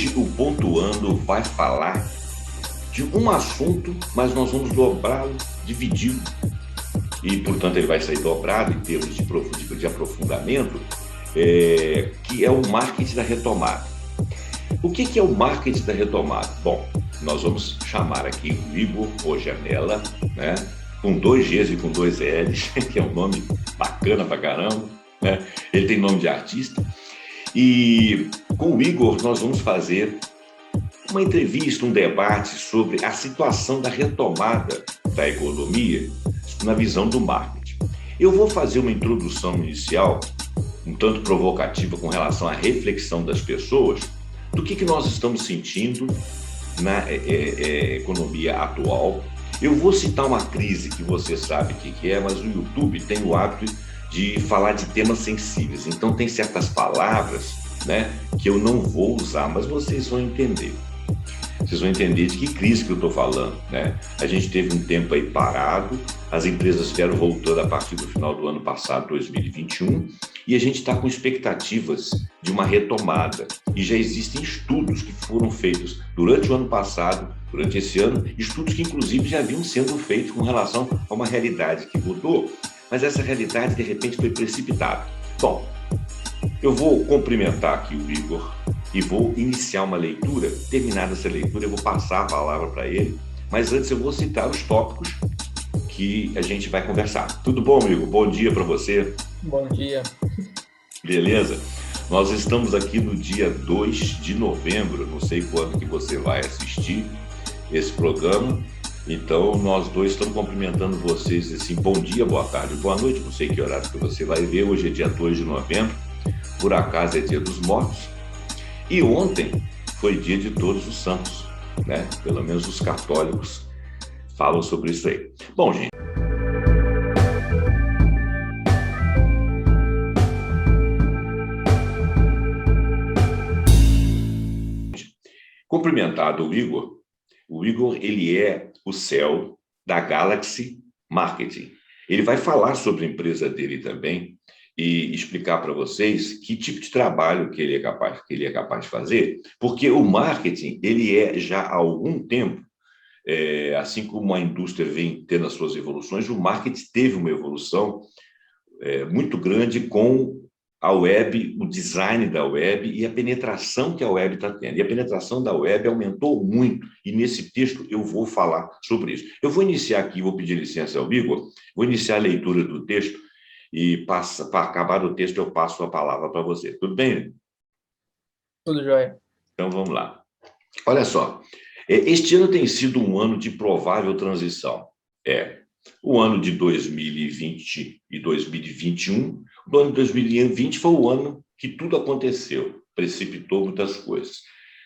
Hoje o Pontuando vai falar de um assunto, mas nós vamos dobrá-lo, dividi-lo, e portanto ele vai sair dobrado em termos de aprofundamento, que é o marketing da retomada. O que é o marketing da retomada? Bom, nós vamos chamar aqui o Igor Ojanella, né? Com 2 Gs e com 2 Ls, que é um nome bacana pra caramba, né? Ele tem nome de artista. E com o Igor nós vamos fazer uma entrevista, um debate sobre a situação da retomada da economia na visão do marketing. Eu vou fazer uma introdução inicial, um tanto provocativa com relação à reflexão das pessoas, do que nós estamos sentindo na economia atual. Eu vou citar uma crise que você sabe o que é, mas o YouTube tem o hábito de falar de temas sensíveis. Então tem certas palavras, né, que eu não vou usar, mas vocês vão entender. Vocês vão entender de que crise que eu estou falando, né? A gente teve um tempo aí parado, as empresas vieram voltando a partir do final do ano passado, 2021, e a gente está com expectativas de uma retomada. E já existem estudos que foram feitos durante o ano passado, durante esse ano, estudos que inclusive já vinham sendo feitos com relação a uma realidade que mudou, mas essa realidade de repente foi precipitada. Bom, eu vou cumprimentar aqui o Igor e vou iniciar uma leitura. Terminada essa leitura, eu vou passar a palavra para ele, mas antes eu vou citar os tópicos que a gente vai conversar. Tudo bom, Igor? Bom dia para você. Bom dia. Beleza? Nós estamos aqui no dia 2 de novembro, não sei quando que você vai assistir esse programa, então nós dois estamos cumprimentando vocês assim, bom dia, boa tarde, boa noite, não sei que horário que você vai ver. Hoje é dia 2 de novembro, por acaso é dia dos mortos, e ontem foi dia de Todos os Santos, né? Pelo menos os católicos falam sobre isso aí. Bom, gente, cumprimentado o Igor. O Igor, ele é o CEO da Galaxy Marketing. Ele vai falar sobre a empresa dele também e explicar para vocês que tipo de trabalho que ele é capaz de fazer, porque o marketing, ele é já há algum tempo, assim como a indústria vem tendo as suas evoluções, o marketing teve uma evolução muito grande com a web, o design da web e a penetração que a web está tendo. E a penetração da web aumentou muito, e nesse texto eu vou falar sobre isso. Eu vou iniciar aqui, vou pedir licença ao Igor, vou iniciar a leitura do texto, e para acabar o texto eu passo a palavra para você. Tudo bem? Tudo jóia. Então vamos lá. Olha só, este ano tem sido um ano de provável transição. O ano de 2020 e 2021, o ano de 2020 foi o ano que tudo aconteceu, precipitou muitas coisas.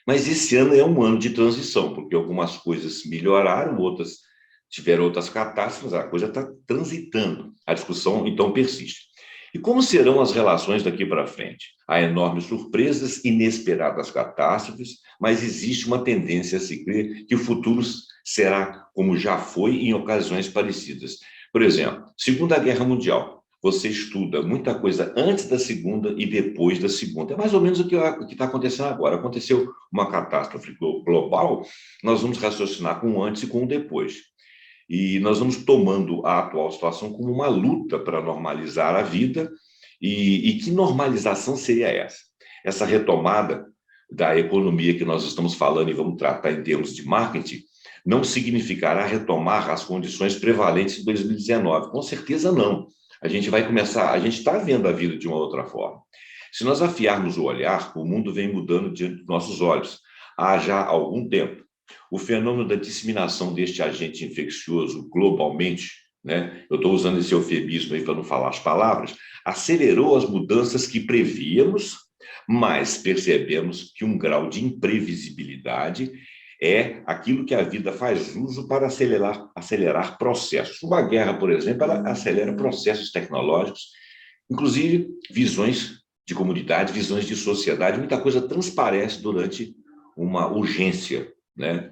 Mas esse ano é um ano de transição, porque algumas coisas melhoraram, outras tiveram outras catástrofes, a coisa está transitando, a discussão então persiste. E como serão as relações daqui para frente? Há enormes surpresas, inesperadas catástrofes, mas existe uma tendência a se crer que o futuro será como já foi em ocasiões parecidas. Por exemplo, Segunda Guerra Mundial. Você estuda muita coisa antes da Segunda e depois da Segunda. É mais ou menos o que está acontecendo agora. Aconteceu uma catástrofe global, nós vamos raciocinar com o antes e com o depois. E nós vamos tomando a atual situação como uma luta para normalizar a vida. E que normalização seria essa? Essa retomada da economia que nós estamos falando e vamos tratar em termos de marketing, não significará retomar as condições prevalentes de 2019. Com certeza não. A gente vai começar, a gente está vendo a vida de uma outra forma. Se nós afiarmos o olhar, o mundo vem mudando diante dos nossos olhos há já algum tempo. O fenômeno da disseminação deste agente infeccioso globalmente, né, eu estou usando esse eufemismo aí para não falar as palavras, acelerou as mudanças que prevíamos, mas percebemos que um grau de imprevisibilidade é aquilo que a vida faz uso para acelerar processos. Uma guerra, por exemplo, ela acelera processos tecnológicos, inclusive visões de comunidade, visões de sociedade, muita coisa transparece durante uma urgência, né?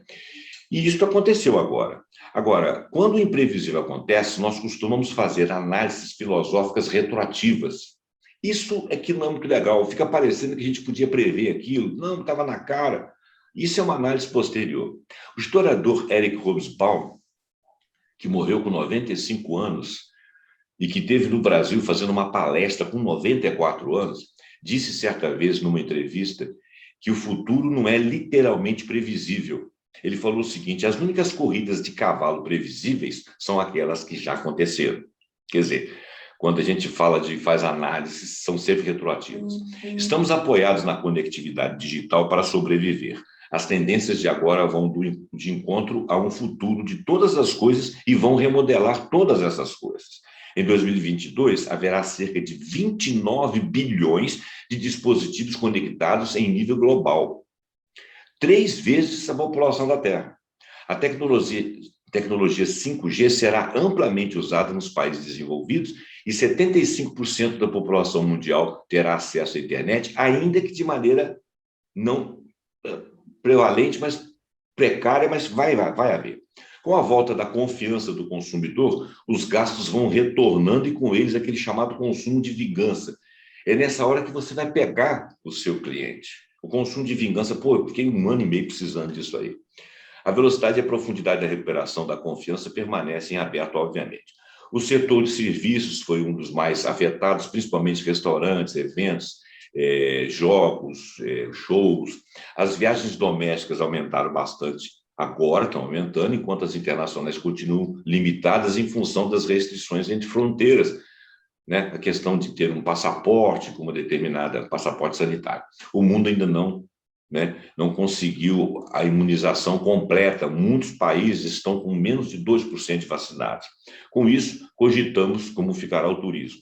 E isso aconteceu agora. Agora, quando o imprevisível acontece, nós costumamos fazer análises filosóficas retroativas Isso é que não é muito legal, fica parecendo que a gente podia prever aquilo, não, estava na cara. Isso é uma análise posterior. O historiador Eric Hobsbawm, que morreu com 95 anos e que esteve no Brasil fazendo uma palestra com 94 anos, disse certa vez numa entrevista que o futuro não é literalmente previsível. Ele falou o seguinte: as únicas corridas de cavalo previsíveis são aquelas que já aconteceram. Quer dizer, quando a gente faz análises, são sempre retroativas. Estamos apoiados na conectividade digital para sobreviver. As tendências de agora vão de encontro a um futuro de todas as coisas e vão remodelar todas essas coisas. Em 2022, haverá cerca de 29 bilhões de dispositivos conectados em nível global. 3 vezes a população da Terra. A tecnologia 5G será amplamente usada nos países desenvolvidos e 75% da população mundial terá acesso à internet, ainda que de maneira não prevalente, mas precária, mas vai haver. Com a volta da confiança do consumidor, os gastos vão retornando e com eles aquele chamado consumo de vingança. É nessa hora que você vai pegar o seu cliente. O consumo de vingança, eu fiquei 1 ano e meio precisando disso aí. A velocidade e a profundidade da recuperação da confiança permanecem abertos, obviamente. O setor de serviços foi um dos mais afetados, principalmente restaurantes, eventos, jogos, shows. As viagens domésticas aumentaram bastante agora, estão aumentando, enquanto as internacionais continuam limitadas em função das restrições entre fronteiras, né? A questão de ter um passaporte com uma determinada passaporte sanitário. O mundo ainda não conseguiu a imunização completa. Muitos países estão com menos de 2% de vacinados. Com isso, cogitamos como ficará o turismo.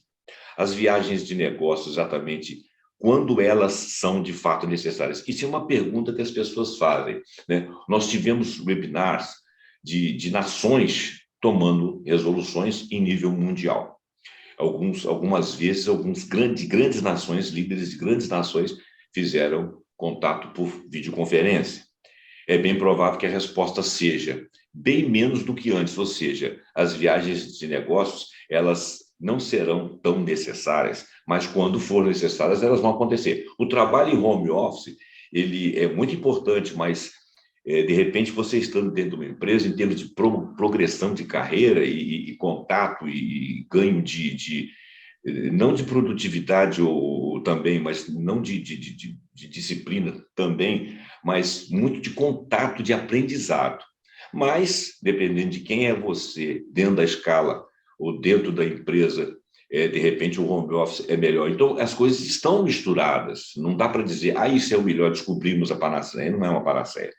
As viagens de negócios, exatamente quando elas são de fato necessárias. Isso é uma pergunta que as pessoas fazem, né? Nós tivemos webinars de nações tomando resoluções em nível mundial. Algumas vezes, grandes nações, líderes de grandes nações, fizeram contato por videoconferência. É bem provável que a resposta seja bem menos do que antes, ou seja, as viagens de negócios, elas não serão tão necessárias, mas quando for necessárias, elas vão acontecer. O trabalho em home office, ele é muito importante, mas de repente você estando dentro de uma empresa, em termos de progressão de carreira e contato e ganho não de produtividade ou também, mas não de disciplina também, mas muito de contato, de aprendizado. Mas, dependendo de quem é você, dentro da escala ou dentro da empresa, de repente o home office é melhor. Então, as coisas estão misturadas. Não dá para dizer, isso é o melhor, descobrimos a panaceia. Não é uma panaceia.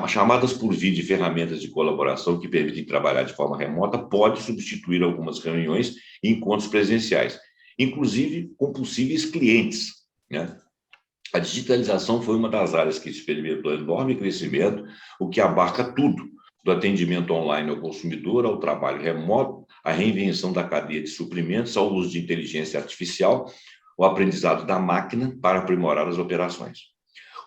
Chamadas por vídeo e ferramentas de colaboração que permitem trabalhar de forma remota pode substituir algumas reuniões e encontros presenciais, inclusive com possíveis clientes, né? A digitalização foi uma das áreas que experimentou enorme crescimento, o que abarca tudo, do atendimento online ao consumidor, ao trabalho remoto, à reinvenção da cadeia de suprimentos, ao uso de inteligência artificial, o aprendizado da máquina para aprimorar as operações.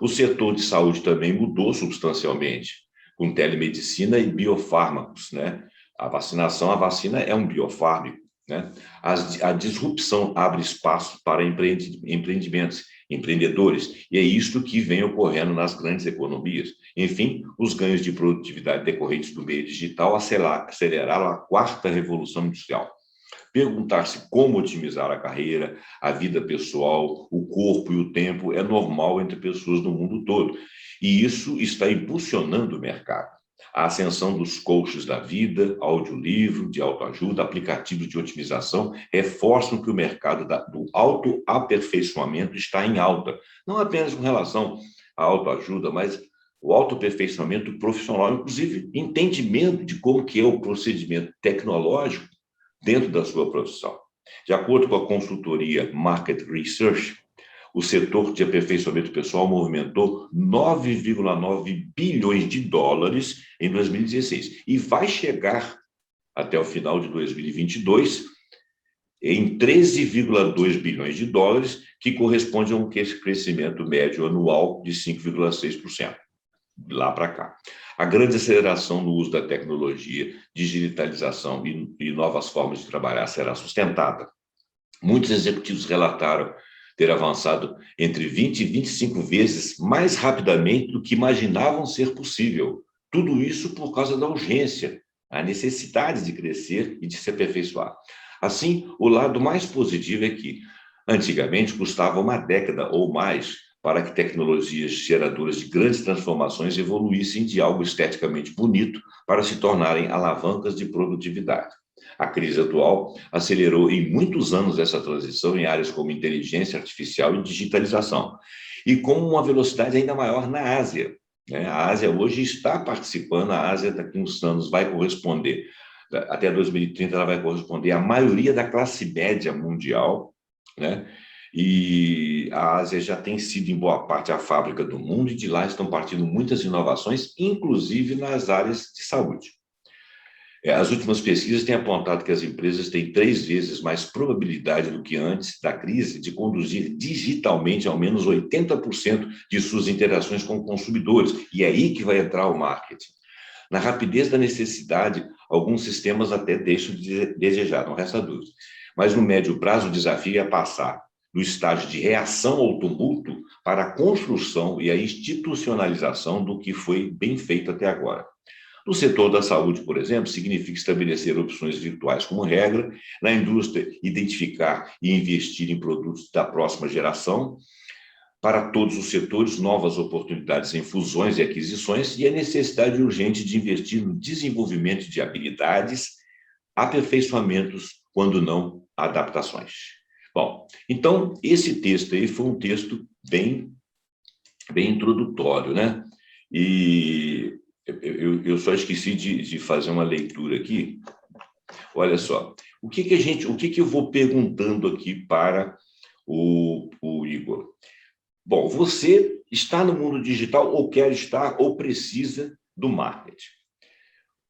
O setor de saúde também mudou substancialmente, com telemedicina e biofármacos, né? A vacina é um biofármaco, né? A disrupção abre espaço para empreendimentos, empreendedores, e é isto que vem ocorrendo nas grandes economias. Enfim, os ganhos de produtividade decorrentes do meio digital aceleraram a 4ª revolução industrial. Perguntar-se como otimizar a carreira, a vida pessoal, o corpo e o tempo é normal entre pessoas do mundo todo. E isso está impulsionando o mercado. A ascensão dos coaches da vida, audiolivro, de autoajuda, aplicativos de otimização, reforçam que o mercado do autoaperfeiçoamento está em alta. Não apenas com relação à autoajuda, mas o autoaperfeiçoamento profissional, inclusive entendimento de como que é o procedimento tecnológico dentro da sua profissão. De acordo com a consultoria Market Research, o setor de aperfeiçoamento pessoal movimentou 9,9 bilhões de dólares em 2016 e vai chegar até o final de 2022 em 13,2 bilhões de dólares, que corresponde a um crescimento médio anual de 5,6%. Lá para cá. A grande aceleração no uso da tecnologia, digitalização e novas formas de trabalhar será sustentada Muitos executivos relataram ter avançado entre 20 e 25 vezes mais rapidamente do que imaginavam ser possível. Tudo isso por causa da urgência, a necessidade de crescer e de se aperfeiçoar. Assim, o lado mais positivo é que, antigamente, custava uma década ou mais para que tecnologias geradoras de grandes transformações evoluíssem de algo esteticamente bonito para se tornarem alavancas de produtividade. A crise atual acelerou em muitos anos essa transição em áreas como inteligência artificial e digitalização, e com uma velocidade ainda maior na Ásia. A Ásia hoje está participando, a Ásia daqui a uns anos vai corresponder, até 2030 ela vai corresponder à maioria da classe média mundial, né? E a Ásia já tem sido, em boa parte, a fábrica do mundo, e de lá estão partindo muitas inovações, inclusive nas áreas de saúde. As últimas pesquisas têm apontado que as empresas têm 3 vezes mais probabilidade do que antes da crise de conduzir digitalmente ao menos 80% de suas interações com consumidores. E é aí que vai entrar o marketing. Na rapidez da necessidade, alguns sistemas até deixam de desejar, não resta dúvida. Mas no médio prazo, o desafio é passar do estágio de reação ao tumulto para a construção e a institucionalização do que foi bem feito até agora. No setor da saúde, por exemplo, significa estabelecer opções virtuais como regra, na indústria, identificar e investir em produtos da próxima geração, para todos os setores, novas oportunidades em fusões e aquisições, e a necessidade urgente de investir no desenvolvimento de habilidades, aperfeiçoamentos, quando não adaptações. Bom, então, esse texto aí foi um texto bem introdutório, né? E eu só esqueci de fazer uma leitura aqui. Olha só, o que eu vou perguntando aqui para o Igor? Bom, você está no mundo digital, ou quer estar, ou precisa do marketing.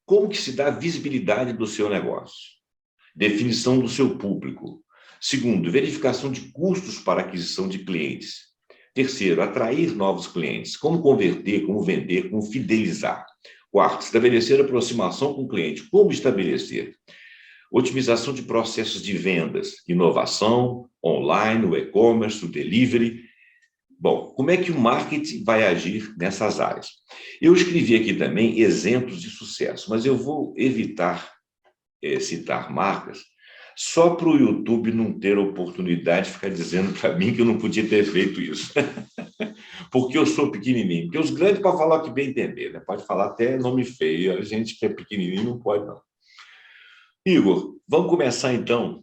Como que se dá a visibilidade do seu negócio? Definição do seu público. Segundo, verificação de custos para aquisição de clientes. Terceiro, atrair novos clientes. Como converter, como vender, como fidelizar. Quarto, estabelecer aproximação com o cliente. Como estabelecer? Otimização de processos de vendas, inovação, online, o e-commerce, o delivery. Bom, como é que o marketing vai agir nessas áreas? Eu escrevi aqui também exemplos de sucesso, mas eu vou evitar citar marcas, só para o YouTube não ter oportunidade de ficar dizendo para mim que eu não podia ter feito isso. Porque eu sou pequenininho. Porque os grandes podem falar o que bem entender, né? Pode falar até nome feio, a gente que é pequenininho não pode, não. Igor, vamos começar então.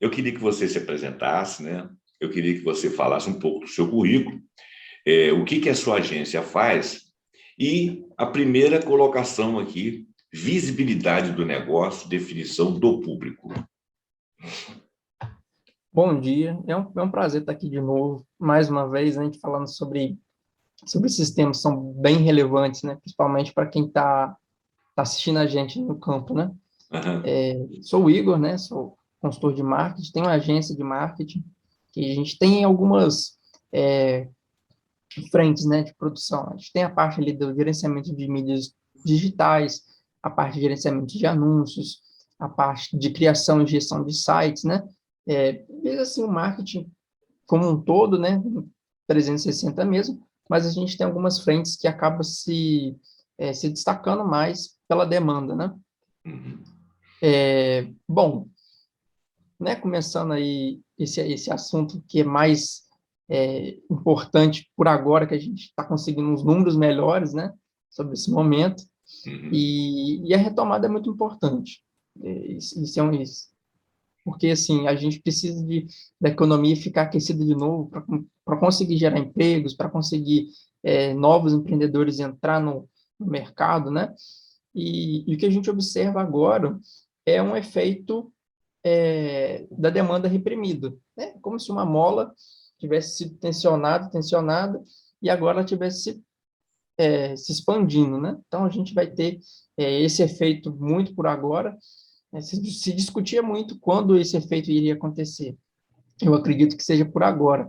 Eu queria que você se apresentasse, né? Eu queria que você falasse um pouco do seu currículo, o que a sua agência faz, e a primeira colocação aqui, visibilidade do negócio, definição do público. Bom dia, é um prazer estar aqui de novo, mais uma vez, a gente falando sobre esses temas que são bem relevantes, né? Principalmente para quem está assistindo a gente no campo, né? Sou o Igor, né? Sou consultor de marketing, tenho uma agência de marketing, que a gente tem algumas frentes, né, de produção. A gente tem a parte ali do gerenciamento de mídias digitais, a parte de gerenciamento de anúncios, a parte de criação e gestão de sites, né? Mesmo assim, o marketing como um todo, né, 360 mesmo, mas a gente tem algumas frentes que acabam se destacando mais pela demanda, né? Bom, né, começando aí esse assunto que é mais importante por agora, que a gente está conseguindo uns números melhores, né, sobre esse momento, e a retomada é muito importante. Isso, porque, assim, a gente precisa da economia ficar aquecida de novo para conseguir gerar empregos, para conseguir novos empreendedores entrar no mercado, né? E o que a gente observa agora é um efeito da demanda reprimida, né? Como se uma mola tivesse sido tensionada, e agora ela tivesse se expandindo, né? Então, a gente vai ter esse efeito muito por agora. Se discutia muito quando esse efeito iria acontecer. Eu acredito que seja por agora,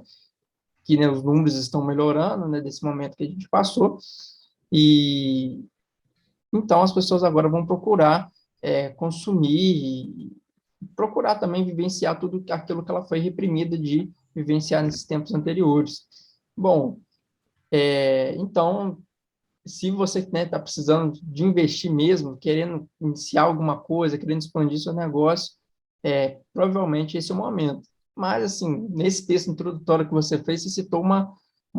que, né, os números estão melhorando, né, desse momento que a gente passou, e então as pessoas agora vão procurar consumir procurar também vivenciar tudo aquilo que ela foi reprimida de vivenciar nesses tempos anteriores. Bom, então, se você está precisando de investir mesmo, querendo iniciar alguma coisa, querendo expandir seu negócio, provavelmente esse é o momento. Mas, assim, nesse texto introdutório que você fez, você citou uma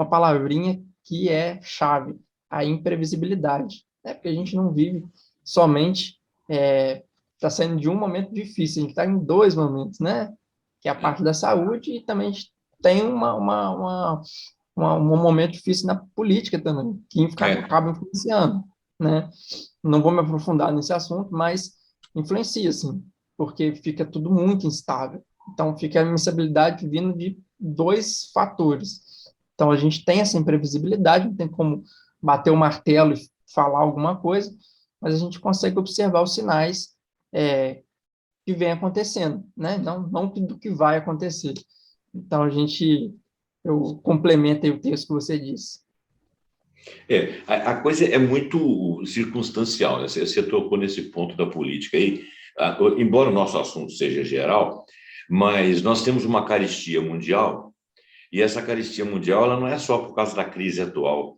palavrinha que é chave, a imprevisibilidade. Né? Porque a gente não vive somente, está saindo de um momento difícil, a gente está em dois momentos, né? Que é a parte da saúde e também a gente tem um momento difícil na política também, que É, acaba influenciando, né? Não vou me aprofundar nesse assunto, mas influencia, sim, porque fica tudo muito instável. Então, fica a instabilidade vindo de dois fatores. Então, a gente tem essa imprevisibilidade, não tem como bater o martelo e falar alguma coisa, mas a gente consegue observar os sinais que vem acontecendo, né? Não do que vai acontecer. Então, eu complemento aí o texto que você disse. a coisa é muito circunstancial, né? Você tocou nesse ponto da política aí, embora o nosso assunto seja geral, mas nós temos uma carestia mundial, e essa carestia mundial ela não é só por causa da crise atual,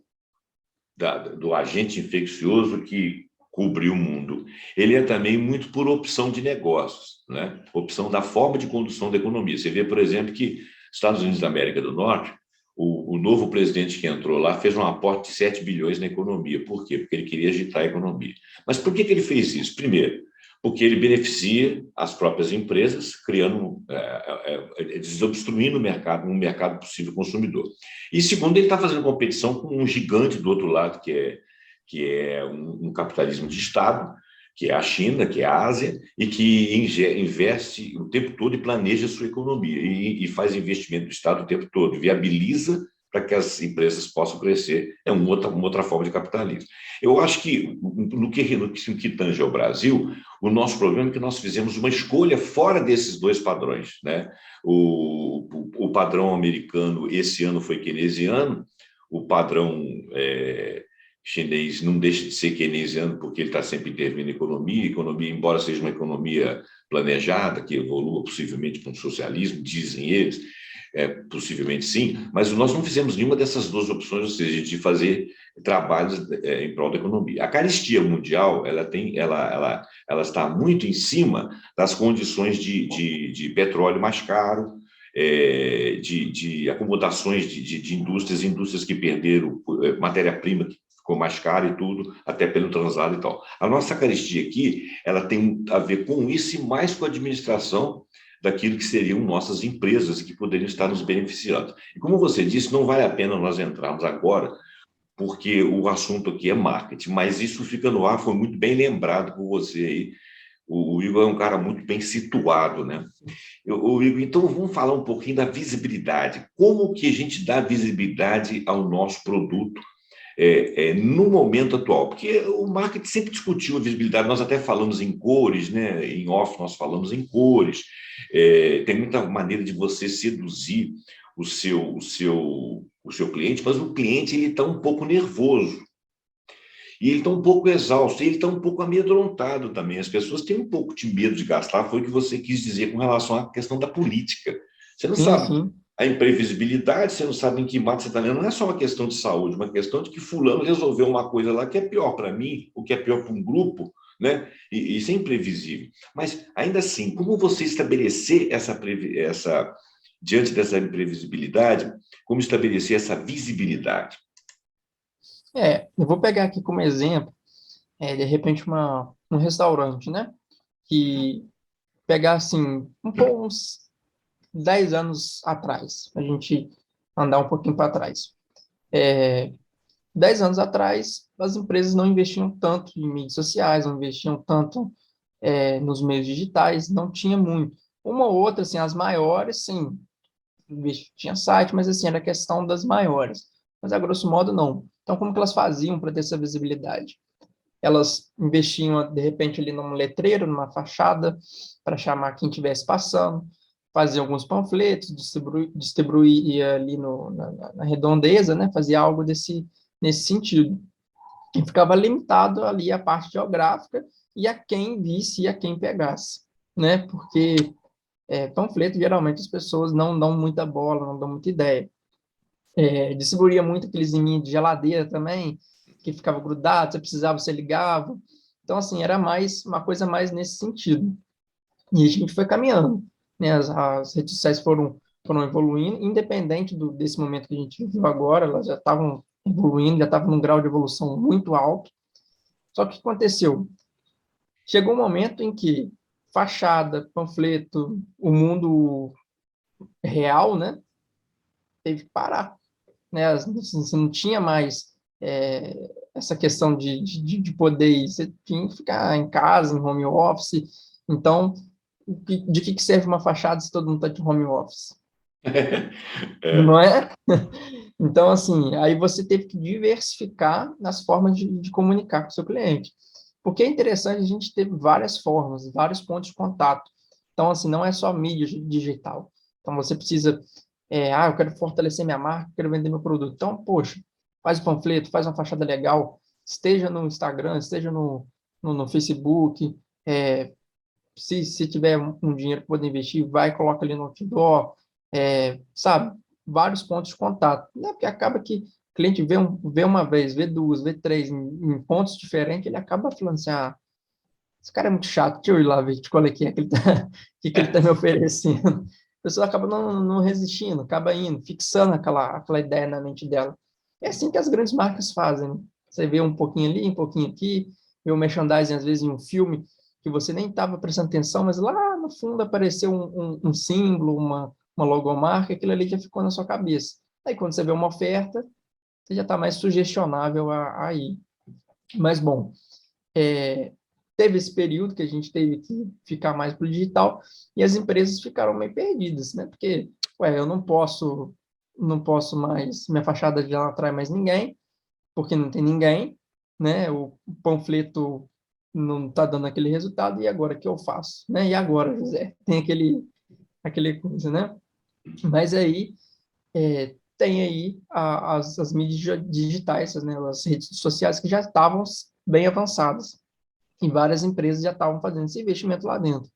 do agente infeccioso que cobriu o mundo. Ele é também muito por opção de negócios, né? Opção da forma de condução da economia. Você vê, por exemplo, que Estados Unidos da América do Norte, o novo presidente que entrou lá fez um aporte de 7 bilhões na economia. Por quê? Porque ele queria agitar a economia. Mas por que ele fez isso? Primeiro, porque ele beneficia as próprias empresas, criando, desobstruindo o mercado, um mercado possível consumidor. E segundo, ele está fazendo competição com um gigante do outro lado, que é um capitalismo de Estado, que é a China, que é a Ásia, e que investe o tempo todo e planeja a sua economia, e faz investimento do Estado o tempo todo, viabiliza para que as empresas possam crescer. É uma outra forma de capitalismo. Eu acho que, no que tange ao Brasil, o nosso problema é que nós fizemos uma escolha fora desses dois padrões, né? O padrão americano, esse ano, foi keynesiano, o padrão chinês não deixa de ser keynesiano, porque ele está sempre intervindo na economia, embora seja uma economia planejada, que evolua possivelmente para um socialismo, dizem eles, possivelmente sim, mas nós não fizemos nenhuma dessas duas opções, ou seja, de fazer trabalhos em prol da economia. A carestia mundial, ela está muito em cima das condições de petróleo mais caro, de acomodações de indústrias que perderam matéria-prima, que ficou mais cara e tudo, até pelo translado e tal. A nossa carestia aqui, ela tem a ver com isso e mais com a administração daquilo que seriam nossas empresas que poderiam estar nos beneficiando. E como você disse, não vale a pena nós entrarmos agora, porque o assunto aqui é marketing, mas isso fica no ar, foi muito bem lembrado por você aí. O Igor é um cara muito bem situado, né? Igor, então vamos falar um pouquinho da visibilidade. Como que a gente dá visibilidade ao nosso produto no momento atual? Porque o marketing sempre discutiu a visibilidade, nós até falamos em cores, né? Em off nós falamos em cores, tem muita maneira de você seduzir o seu cliente, mas o cliente ele está um pouco nervoso, e ele está um pouco exausto, e ele está um pouco amedrontado também. As pessoas têm um pouco de medo de gastar, foi o que você quis dizer com relação à questão da política. Você não Sim, sabe sim. a imprevisibilidade, você não sabe em que mato você está lendo, não é só uma questão de saúde, uma questão de que fulano resolveu uma coisa lá que é pior para mim, o que é pior para um grupo, né? E isso é imprevisível. Mas, ainda assim, como você estabelecer diante dessa imprevisibilidade, como estabelecer essa visibilidade? Eu vou pegar aqui como exemplo, de repente, um restaurante, né? Que pegar, assim, uns 10 anos atrás, a gente andar um pouquinho para trás. 10 anos atrás, as empresas não investiam tanto em mídias sociais, não investiam tanto nos meios digitais, não tinha muito. Uma ou outra, assim, as maiores, sim, tinha site, mas assim, era questão das maiores. Mas a grosso modo, não. Então, como que elas faziam para ter essa visibilidade? Elas investiam, de repente, ali num letreiro, numa fachada, para chamar quem estivesse passando, fazia alguns panfletos, distribuía ali na redondeza, né? Fazia algo nesse sentido. E ficava limitado ali a parte geográfica e a quem visse e a quem pegasse. né? Porque panfleto, geralmente, as pessoas não dão muita bola, não dão muita ideia. Distribuía muito aqueles imãs de geladeira também, que ficava grudado, você precisava, você ligava. Então, assim, era mais uma coisa mais nesse sentido. E a gente foi caminhando, né? As redes sociais foram evoluindo, independente desse momento que a gente viveu agora, elas já estavam evoluindo, já estavam num grau de evolução muito alto. Só que o que aconteceu? Chegou um momento em que fachada, panfleto, o mundo real, né, teve que parar, né? Você não tinha mais essa questão de poder ir, você tinha que ficar em casa, em home office. Então, de que serve uma fachada se todo mundo está de home office? É. Não é? Então, assim, aí você teve que diversificar nas formas de comunicar com o seu cliente. Porque é interessante a gente ter várias formas, vários pontos de contato. Então, assim, não é só mídia digital. Então, você precisa, eu quero fortalecer minha marca, quero vender meu produto. Então, poxa, faz um panfleto, faz uma fachada legal, esteja no Instagram, esteja no Facebook, se tiver um dinheiro para poder investir, vai, coloca ali no outdoor, sabe? Vários pontos de contato, né? Porque acaba que o cliente vê uma vez, vê duas, vê três, em pontos diferentes, ele acaba falando assim, esse cara é muito chato, deixa eu ir lá ver qual é que ele tá, que ele tá me oferecendo. A pessoa acaba não resistindo, acaba indo, fixando aquela ideia na mente dela. É assim que as grandes marcas fazem, né? Você vê um pouquinho ali, um pouquinho aqui, vê o merchandising, às vezes, em um filme, que você nem estava prestando atenção, mas lá no fundo apareceu um símbolo, uma logomarca, aquilo ali já ficou na sua cabeça. Aí, quando você vê uma oferta, você já está mais sugestionável a ir. Mas, bom, teve esse período que a gente teve que ficar mais para o digital e as empresas ficaram meio perdidas, né? Porque, eu não posso mais, minha fachada já não atrai mais ninguém, porque não tem ninguém, né? O panfleto não está dando aquele resultado, e agora o que eu faço? Né? E agora, José? Tem aquele coisa, né? Mas aí, tem aí as mídias digitais, né? As redes sociais que já estavam bem avançadas, e várias empresas já estavam fazendo esse investimento lá dentro.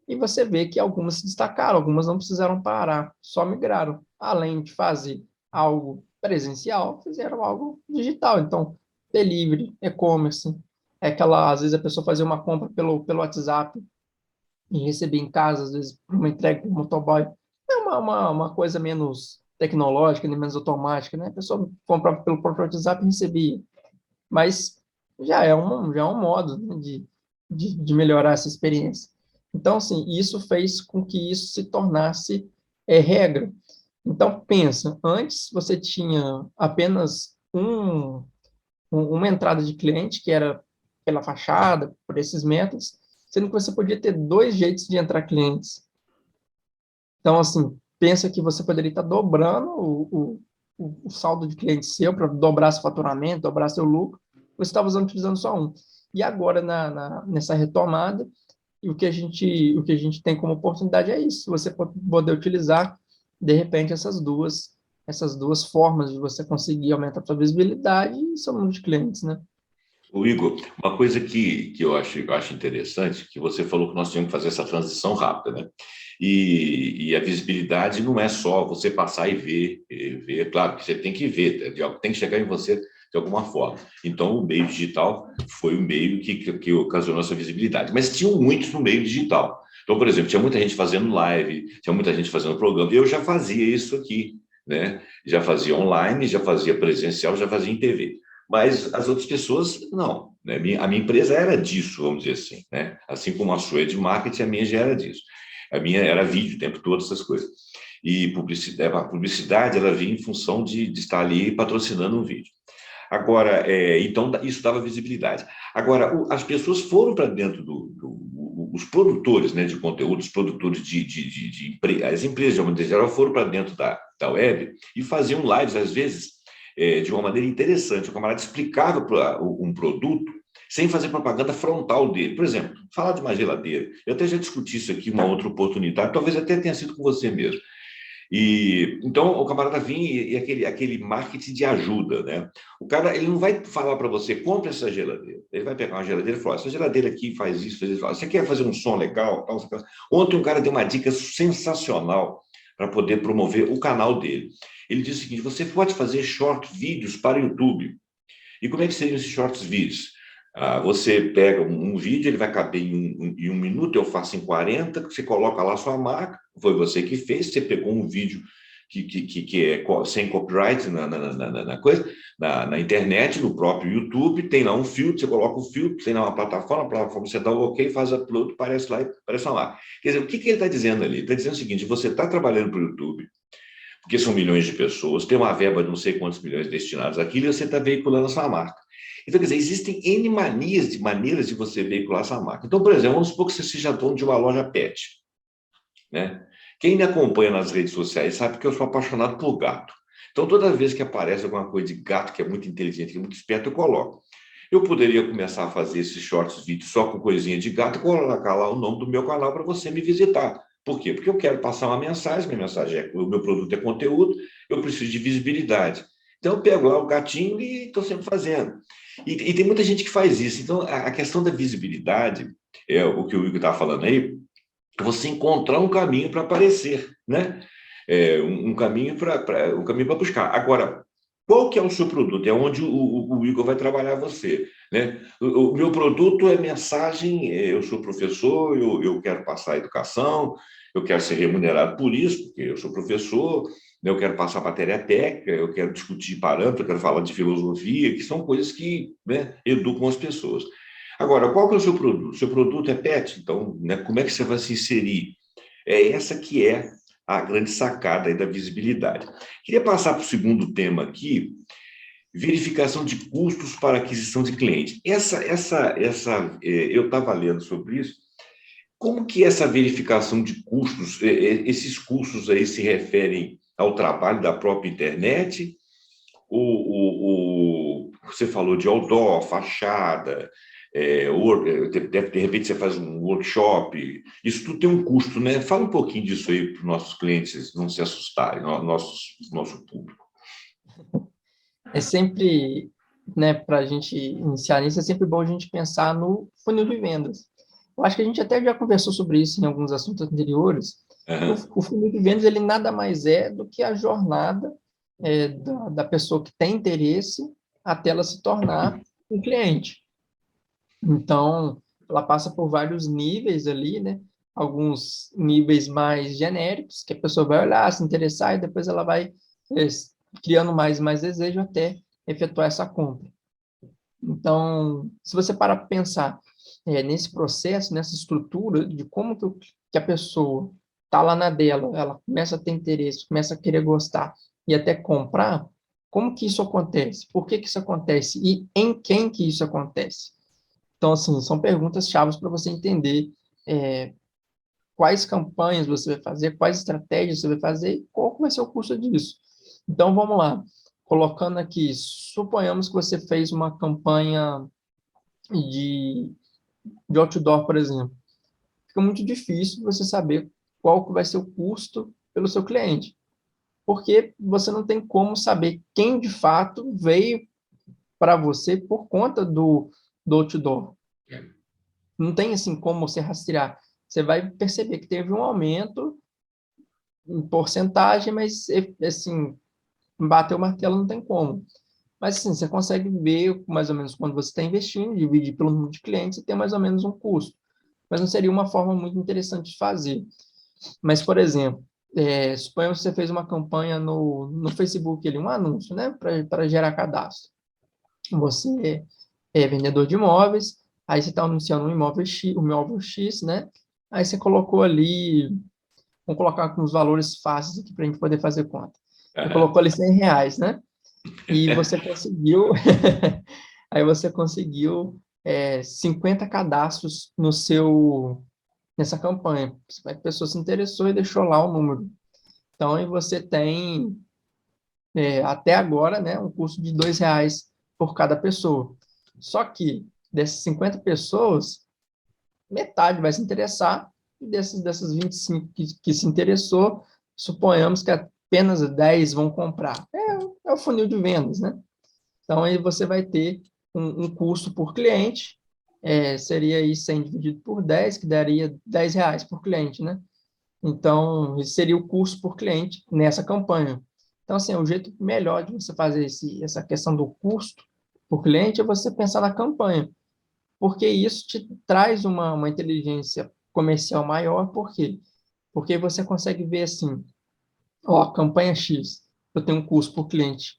E você vê que algumas se destacaram, algumas não precisaram parar, só migraram. Além de fazer algo presencial, fizeram algo digital. Então, delivery, e-commerce, às vezes a pessoa fazia uma compra pelo WhatsApp e recebia em casa, às vezes, por uma entrega por motoboy. É uma coisa menos tecnológica, menos automática, né? A pessoa comprava pelo próprio WhatsApp e recebia. Mas já é um modo, né, de melhorar essa experiência. Então, assim, isso fez com que isso se tornasse regra. Então, pensa, antes você tinha apenas uma entrada de cliente, que era pela fachada, por esses métodos, sendo que você podia ter dois jeitos de entrar clientes. Então, assim, pensa que você poderia estar dobrando o saldo de cliente seu para dobrar seu faturamento, dobrar seu lucro, você estava utilizando só um. E agora, nessa retomada, e o que a gente tem como oportunidade é isso, você poder utilizar, de repente, essas duas formas de você conseguir aumentar a sua visibilidade e seu número de clientes, né? O Igor, uma coisa que eu acho interessante, que você falou que nós tínhamos que fazer essa transição rápida, né? E a visibilidade não é só você passar e ver, claro que você tem que ver, tem que chegar em você de alguma forma. Então, o meio digital foi o meio que ocasionou essa visibilidade. Mas tinham muitos no meio digital. Então, por exemplo, tinha muita gente fazendo live, tinha muita gente fazendo programa, e eu já fazia isso aqui, né? Já fazia online, já fazia presencial, já fazia em TV. Mas as outras pessoas, não. Né? A minha empresa era disso, vamos dizer assim. Né? Assim como a sua é de marketing, a minha já era disso. A minha era vídeo o tempo todo, essas coisas. E a publicidade ela vinha em função de estar ali patrocinando um vídeo. Agora, então, isso dava visibilidade. Agora, as pessoas foram para dentro os produtores, né, de conteúdo, os produtores as empresas, de uma maneira geral, foram para dentro da web e faziam lives, às vezes, de uma maneira interessante. O camarada explicava um produto sem fazer propaganda frontal dele. Por exemplo, falar de uma geladeira. Eu até já discuti isso aqui em uma outra oportunidade, talvez até tenha sido com você mesmo. E então o camarada vinha e aquele marketing de ajuda, né? O cara, ele não vai falar para você, compre essa geladeira. Ele vai pegar uma geladeira e falar, essa geladeira aqui faz isso, faz isso. Você quer fazer um som legal? Tal, tal. Ontem um cara deu uma dica sensacional para poder promover o canal dele. Ele disse o seguinte, você pode fazer short vídeos para o YouTube. E como é que seriam esses shorts vídeos? Você pega um vídeo, ele vai caber em 1 minuto, eu faço em 40, você coloca lá sua marca, foi você que fez, você pegou um vídeo que é sem copyright na coisa, na internet, no próprio YouTube, tem lá um filtro, você coloca o filtro, tem lá uma plataforma, a plataforma você dá o OK, faz upload, aparece lá, aparece uma marca. Quer dizer, o que ele está dizendo ali? Ele está dizendo o seguinte, você está trabalhando para o YouTube, porque são milhões de pessoas, tem uma verba de não sei quantos milhões destinados àquilo, e você está veiculando a sua marca. Então, quer dizer, existem N maneiras de você veicular essa marca. Então, por exemplo, vamos supor que você seja dono de uma loja pet, né? Quem me acompanha nas redes sociais sabe que eu sou apaixonado por gato. Então, toda vez que aparece alguma coisa de gato que é muito inteligente, que é muito esperto, eu coloco. Eu poderia começar a fazer esses shorts vídeos só com coisinha de gato e colocar lá o nome do meu canal para você me visitar. Por quê? Porque eu quero passar uma mensagem, minha mensagem é o meu produto é conteúdo, eu preciso de visibilidade. Então, eu pego lá o gatinho e estou sempre fazendo. E tem muita gente que faz isso. Então, a questão da visibilidade, é o que o Igor está falando aí, é você encontrar um caminho para aparecer, né? Um caminho para buscar. Agora, qual que é o seu produto? É onde o Igor vai trabalhar você, né? O meu produto é mensagem, eu sou professor, eu quero passar a educação, eu quero ser remunerado por isso, porque eu sou professor, né? Eu quero passar matéria técnica, eu quero discutir parâmetros, eu quero falar de filosofia, que são coisas que, né, educam as pessoas. Agora, qual que é o seu produto? O seu produto é pet, então, né, como é que você vai se inserir? É essa que é a grande sacada aí da visibilidade. Queria passar para o segundo tema aqui, verificação de custos para aquisição de clientes. Eu estava lendo sobre isso. Como que essa verificação de custos, esses custos aí se referem ao trabalho da própria internet? Você falou de outdoor, fachada, de repente você faz um workshop, isso tudo tem um custo, né? Fala um pouquinho disso aí para os nossos clientes não se assustarem, nosso público. É sempre, né, para a gente iniciar nisso, é sempre bom a gente pensar no funil de vendas. Eu acho que a gente até já conversou sobre isso em alguns assuntos anteriores. Uhum. O funil de vendas, ele nada mais é do que a jornada da pessoa que tem interesse até ela se tornar um cliente. Então, ela passa por vários níveis ali, né? Alguns níveis mais genéricos, que a pessoa vai olhar, se interessar, e depois ela vai eh, criando mais e mais desejo até efetuar essa compra. Então, se você parar para pensar nesse processo, nessa estrutura de como que a pessoa está lá na dela, ela começa a ter interesse, começa a querer gostar e até comprar, como que isso acontece? Por que que isso acontece? E em quem que isso acontece? Então, assim, são perguntas-chave para você entender quais campanhas você vai fazer, quais estratégias você vai fazer e qual vai ser o custo disso. Então, vamos lá. Colocando aqui, suponhamos que você fez uma campanha de, de outdoor, por exemplo. Fica muito difícil você saber qual que vai ser o custo pelo seu cliente, porque você não tem como saber quem de fato veio para você por conta do outdoor. Não tem assim como você rastrear. Você vai perceber que teve um aumento em porcentagem, mas assim, bater o martelo não tem como. Mas assim, você consegue ver mais ou menos quando você está investindo, dividir pelo número de clientes e ter mais ou menos um custo. Mas não seria uma forma muito interessante de fazer. Mas, por exemplo, suponhamos que você fez uma campanha no Facebook, ali, um anúncio, né, para gerar cadastro. Você é vendedor de imóveis, aí você está anunciando um imóvel X, né? Aí você colocou ali, vamos colocar com os valores fáceis aqui para a gente poder fazer conta. Você Uhum. colocou ali R$ 100, né? E você conseguiu, aí você conseguiu 50 cadastros nessa campanha. A pessoa se interessou e deixou lá o número. Então, aí você tem, até agora, né, um custo de R$ 2 por cada pessoa. Só que dessas 50 pessoas, metade vai se interessar, e dessas 25 que se interessou, suponhamos que apenas 10 vão comprar. É o funil de vendas, né? Então, aí você vai ter um custo por cliente, seria aí 100 dividido por 10, que daria R$ 10 por cliente, né? Então, esse seria o custo por cliente nessa campanha. Então, assim, o jeito melhor de você fazer essa questão do custo por cliente é você pensar na campanha, porque isso te traz uma inteligência comercial maior, por quê? Porque você consegue ver assim, ó, campanha X, eu tenho um custo por cliente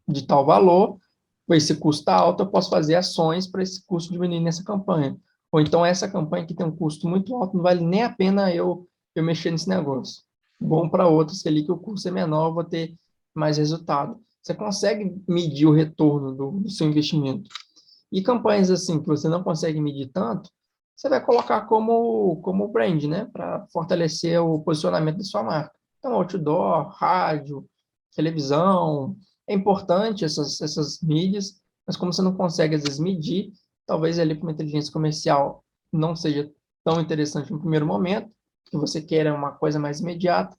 de tal valor, esse custo está alto, eu posso fazer ações para esse custo diminuir nessa campanha. Ou então, essa campanha que tem um custo muito alto, não vale nem a pena eu mexer nesse negócio. Bom para outros, ali que o custo é menor, eu vou ter mais resultado. Você consegue medir o retorno do seu investimento. E campanhas assim, que você não consegue medir tanto, você vai colocar como brand, né? Para fortalecer o posicionamento da sua marca. Então, outdoor, rádio, televisão, é importante essas mídias, mas como você não consegue, às vezes, medir, talvez ali para uma inteligência comercial não seja tão interessante no primeiro momento, que você queira uma coisa mais imediata,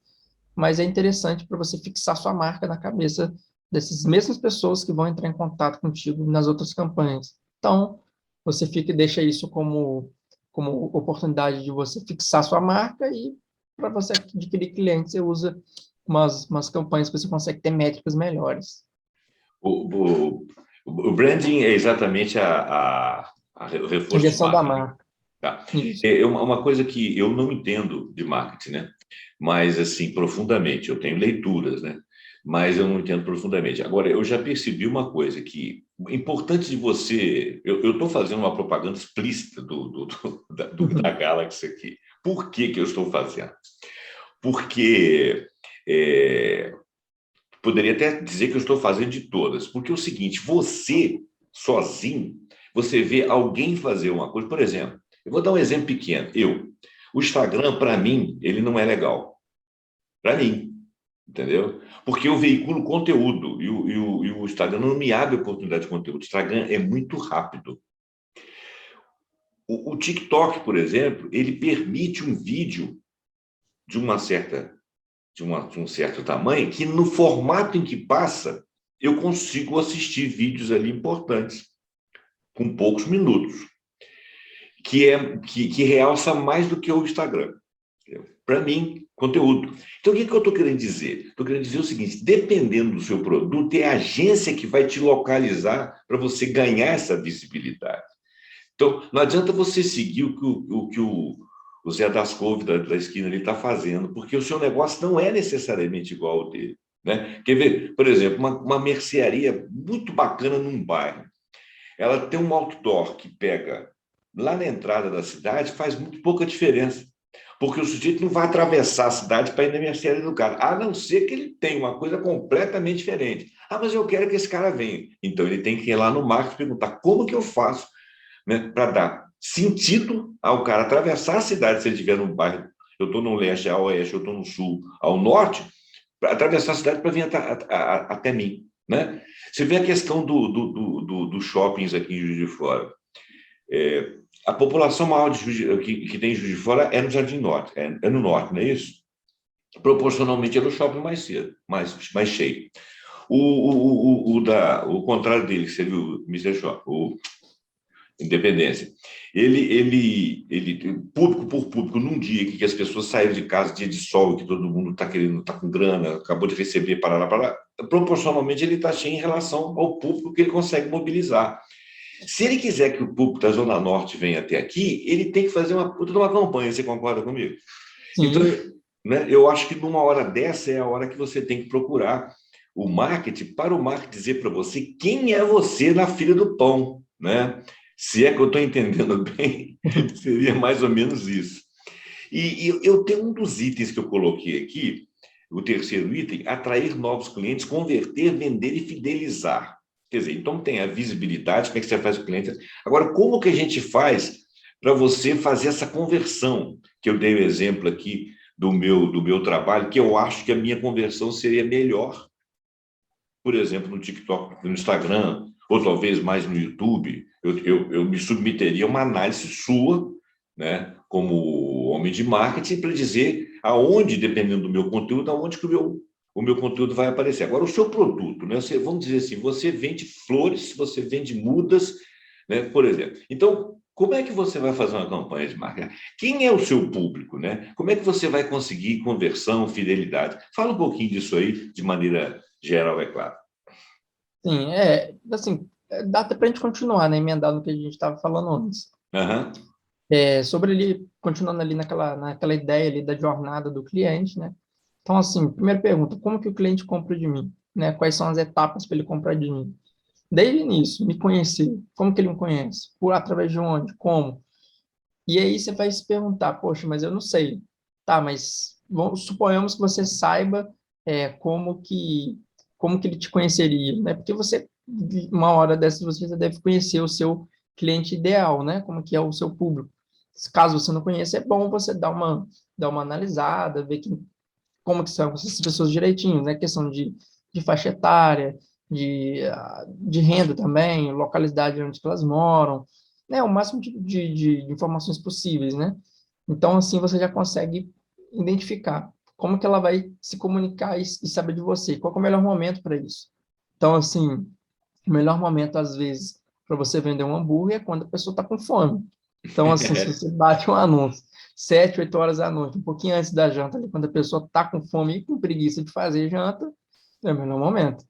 mas é interessante para você fixar sua marca na cabeça dessas mesmas pessoas que vão entrar em contato contigo nas outras campanhas. Então, você fica e deixa isso como oportunidade de você fixar sua marca e para você adquirir clientes, você usa umas campanhas que você consegue ter métricas melhores. O, o, o branding é exatamente o A reforço de gestão da marca, né? marca. Tá. Isso. É uma coisa que eu não entendo de marketing, né? Mas, assim, profundamente. Eu tenho leituras, né? Mas eu não entendo profundamente. Agora, eu já percebi uma coisa que é importante de você... Eu estou fazendo uma propaganda explícita da Galaxy aqui. Por que que eu estou fazendo? Porque... poderia até dizer que eu estou fazendo de todas. Porque é o seguinte, você, sozinho, você vê alguém fazer uma coisa... Por exemplo, eu vou dar um exemplo pequeno. O Instagram, para mim, ele não é legal. Para mim, entendeu? Porque eu veiculo conteúdo e o Instagram não me abre oportunidade de conteúdo. O Instagram é muito rápido. O TikTok, por exemplo, ele permite um vídeo de uma certa de um certo tamanho que no formato em que passa eu consigo assistir vídeos ali importantes com poucos minutos, que realça mais do que o Instagram. Para mim, conteúdo. Então, o que eu estou querendo dizer? Estou querendo dizer o seguinte: dependendo do seu produto, é a agência que vai te localizar para você ganhar essa visibilidade. Então, não adianta você seguir o Zé das Couve da esquina ali está fazendo, porque o seu negócio não é necessariamente igual ao dele. Né? Quer ver, por exemplo, uma mercearia muito bacana num bairro. Ela tem um outdoor que pega lá na entrada da cidade, faz muito pouca diferença. Porque o sujeito não vai atravessar a cidade para ir na mercearia do cara, a não ser que ele tenha uma coisa completamente diferente. Ah, mas eu quero que esse cara venha. Então, ele tem que ir lá no marketing e perguntar como que eu faço, né, para dar sentido ao cara atravessar a cidade, se ele estiver no bairro, eu estou no leste, ao oeste, eu estou no sul, ao norte, para atravessar a cidade para vir até mim. Né? Você vê a questão dos shoppings aqui em Juiz de Fora. A população maior que tem em Juiz de Fora é no Jardim Norte, é no norte, não é isso? Proporcionalmente é no shopping mais cedo, mais cheio. O contrário dele, que seria o Mr. Shop, o Independência. Ele, público por público, num dia que as pessoas saíram de casa, dia de sol, que todo mundo está querendo, está com grana, acabou de receber, parará, proporcionalmente ele está cheio em relação ao público que ele consegue mobilizar. Se ele quiser que o público da Zona Norte venha até aqui, ele tem que fazer uma puta de uma campanha, você concorda comigo? Então, Sim. né, eu acho que numa hora dessa é a hora que você tem que procurar o marketing, para o marketing dizer para você quem é você na fila do pão, né? Se é que eu estou entendendo bem, seria mais ou menos isso. E eu tenho um dos itens que eu coloquei aqui, o terceiro item, atrair novos clientes, converter, vender e fidelizar. Quer dizer, então tem a visibilidade, como é que você faz o cliente. Agora, como que a gente faz para você fazer essa conversão? Que eu dei o exemplo aqui do meu trabalho, que eu acho que a minha conversão seria melhor, por exemplo, no TikTok, no Instagram, ou talvez mais no YouTube. Eu me submeteria a uma análise sua, né? como homem de marketing para dizer aonde, dependendo do meu conteúdo, aonde que o meu conteúdo vai aparecer. Agora, o seu produto, né? Vamos dizer assim, você vende flores, você vende mudas, né? Por exemplo. Então, como é que você vai fazer uma campanha de marketing? Quem é o seu público, né? Como é que você vai conseguir conversão, fidelidade? Fala um pouquinho disso aí, de maneira geral, é claro. Sim, assim, dá até para a gente continuar, né, emendar no que a gente estava falando antes. Aham. Sobre ali, continuando ali naquela ideia ali da jornada do cliente, né? Então, assim, primeira pergunta, como que o cliente compra de mim? Né? Quais são as etapas para ele comprar de mim? Desde o início, me conhecer. Como que ele me conhece? Através de onde? Como? E aí você vai se perguntar, poxa, mas eu não sei. Tá, mas suponhamos que você saiba como que ele te conheceria, né? Porque uma hora dessas, você já deve conhecer o seu cliente ideal, né? Como que é o seu público. Caso você não conheça, é bom você dar uma analisada, ver como que são essas pessoas direitinho, né? Questão de faixa etária, de renda também, localidade onde elas moram, né? O máximo de informações possíveis, né? Então, assim, você já consegue identificar como que ela vai se comunicar e saber de você, qual que é o melhor momento para isso. Então, assim, o melhor momento, às vezes, para você vender um hambúrguer é quando a pessoa está com fome. Então, assim, se você bate um anúncio 7, 8 horas da noite, um pouquinho antes da janta, ali, quando a pessoa está com fome e com preguiça de fazer janta, é o melhor momento,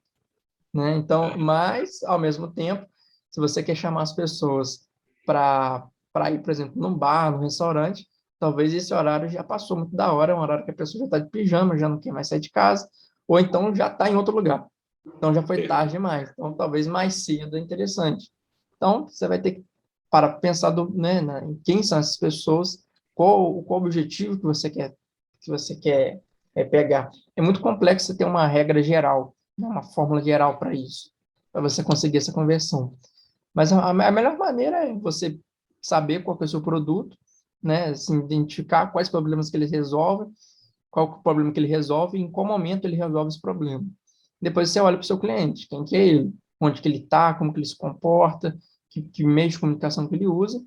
né? Então, mas, ao mesmo tempo, se você quer chamar as pessoas para ir, por exemplo, num bar, num restaurante, talvez esse horário já passou muito da hora, é um horário que a pessoa já está de pijama, já não quer mais sair de casa, ou então já está em outro lugar. Então, já foi tarde demais. Então, talvez mais cedo é interessante. Então, você vai ter que para pensar em quem são essas pessoas, qual o objetivo que você quer pegar. É muito complexo você ter uma regra geral, né, uma fórmula geral para isso, para você conseguir essa conversão. Mas a melhor maneira é você saber qual que é o seu produto, né, assim, identificar quais problemas que ele resolve, qual que é o problema que ele resolve e em qual momento ele resolve esse problema. Depois você olha para o seu cliente, quem que é ele, onde que ele está, como que ele se comporta, que meio de comunicação que ele usa.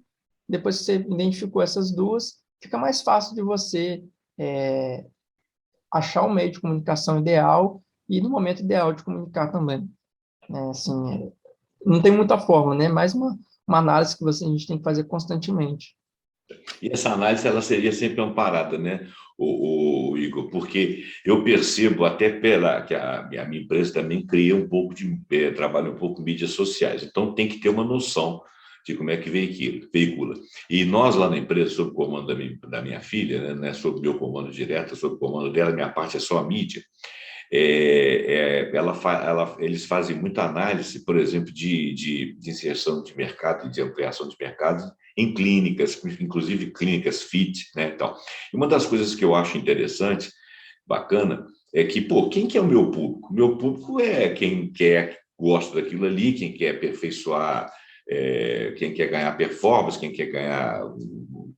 Depois que você identificou essas duas, fica mais fácil de você é, achar o meio de comunicação ideal e no momento ideal de comunicar também. Assim, não tem muita forma, né? Mais uma análise que a gente tem que fazer constantemente. E essa análise ela seria sempre amparada, né, o Igor, porque eu percebo até que a minha empresa também cria um pouco trabalha um pouco com mídias sociais, então tem que ter uma noção de como é que veicula. E nós lá na empresa, sob o comando da minha filha, né, não é sob meu comando direto, é sob o comando dela, minha parte é só a mídia. Eles fazem muita análise, por exemplo, de inserção de mercado e de ampliação de mercado em clínicas, inclusive clínicas fit, né? Então, e uma das coisas que eu acho interessante, bacana, é que, pô, quem que é o meu público? Meu público é quem gosta daquilo ali, quem quer aperfeiçoar, quem quer ganhar performance, quem quer ganhar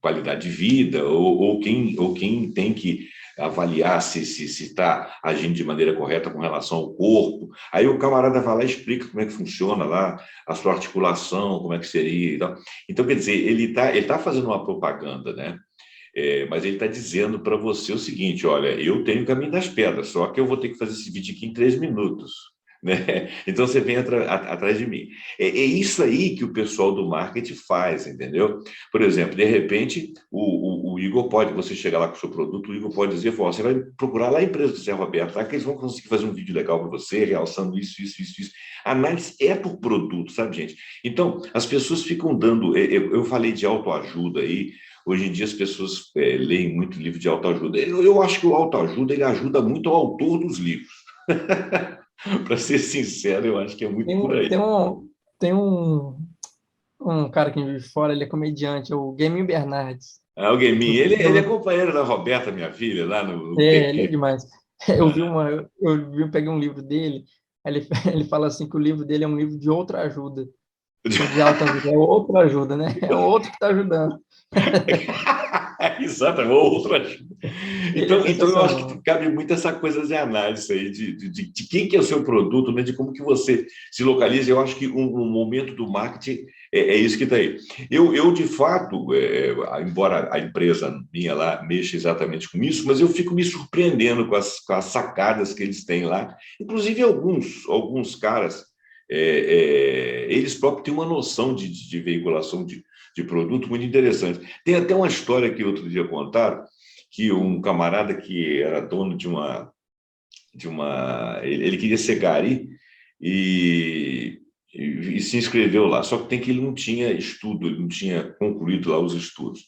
qualidade de vida, ou quem tem que avaliar se está agindo de maneira correta com relação ao corpo. Aí o camarada vai lá e explica como é que funciona lá, a sua articulação, como é que seria e tal. Então, quer dizer, ele tá fazendo uma propaganda, né? Mas ele está dizendo para você o seguinte: olha, eu tenho o caminho das pedras, só que eu vou ter que fazer esse vídeo aqui em 3 minutos. Né? Então você vem atrás de mim. É isso aí que o pessoal do marketing faz, entendeu? Por exemplo, de repente, o Igor pode, você chegar lá com o seu produto, o Igor pode dizer: você vai procurar lá a empresa do Zé Roberto, lá que eles vão conseguir fazer um vídeo legal para você, realçando isso, isso, isso, isso. A análise é por produto, sabe, gente? Então, as pessoas ficam dando. Eu falei de autoajuda aí. Hoje em dia as pessoas leem muito livro de autoajuda. Eu acho que o autoajuda ele ajuda muito ao autor dos livros. Para ser sincero, eu acho que é muito Tem, por um- aí. tem um, tem um cara que vive de fora, ele é comediante, é o Gaming Bernardes. O Guemin, ele é Eu, companheiro da Roberta, minha filha, lá no ele é TP. demais. Eu peguei um livro dele, aí ele, ele fala assim que o livro dele é um livro de outra ajuda, não de alta ajuda, é outra ajuda, né? É o outro que está ajudando. Exatamente, outra. Ele é Então eu acho que sensacional. cabe muito essa coisa de análise aí, de quem que é o seu produto, né? De como que você se localiza. Eu acho que um momento do marketing é isso que está aí. De fato, embora a empresa minha lá mexa exatamente com isso, mas eu fico me surpreendendo com as sacadas que eles têm lá. Inclusive, alguns caras, eles próprios têm uma noção de veiculação de produto muito interessante. Tem até uma história que outro dia contaram, que um camarada que era dono ele queria ser gari e, e se inscreveu lá, só que tem que ele não tinha estudo, ele não tinha concluído lá os estudos.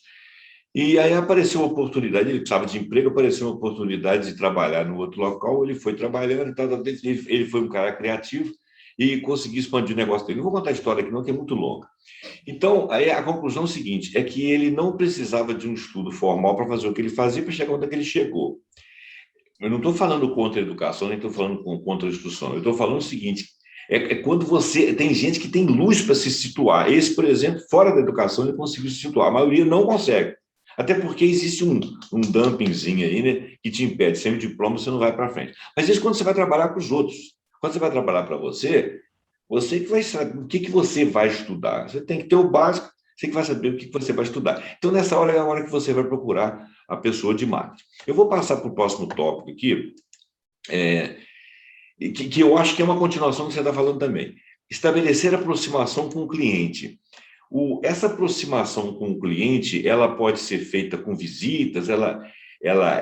E aí apareceu uma oportunidade, ele precisava de emprego, apareceu uma oportunidade de trabalhar no outro local, ele foi trabalhando, ele foi um cara criativo e conseguiu expandir o negócio dele. Não vou contar a história aqui não, que é muito longa. Então, aí a conclusão é o seguinte, é que ele não precisava de um estudo formal para fazer o que ele fazia para chegar onde é que ele chegou. Eu não estou falando contra a educação, nem estou falando contra a instrução. Eu estou falando o seguinte, quando você... Tem gente que tem luz para se situar. Esse, por exemplo, fora da educação, ele conseguiu se situar. A maioria não consegue. Até porque existe um dumpingzinho aí, né, que te impede. Sem o diploma, você não vai para frente. Mas isso quando você vai trabalhar com os outros. Quando você vai trabalhar para você que vai saber o que você vai estudar. Você tem que ter o básico, você que vai saber o que você vai estudar. Então, nessa hora é a hora que você vai procurar a pessoa de marketing. Eu vou passar para o próximo tópico aqui, que eu acho que é uma continuação do que você está falando também. Estabelecer aproximação com o cliente. Essa aproximação com o cliente, ela pode ser feita com visitas,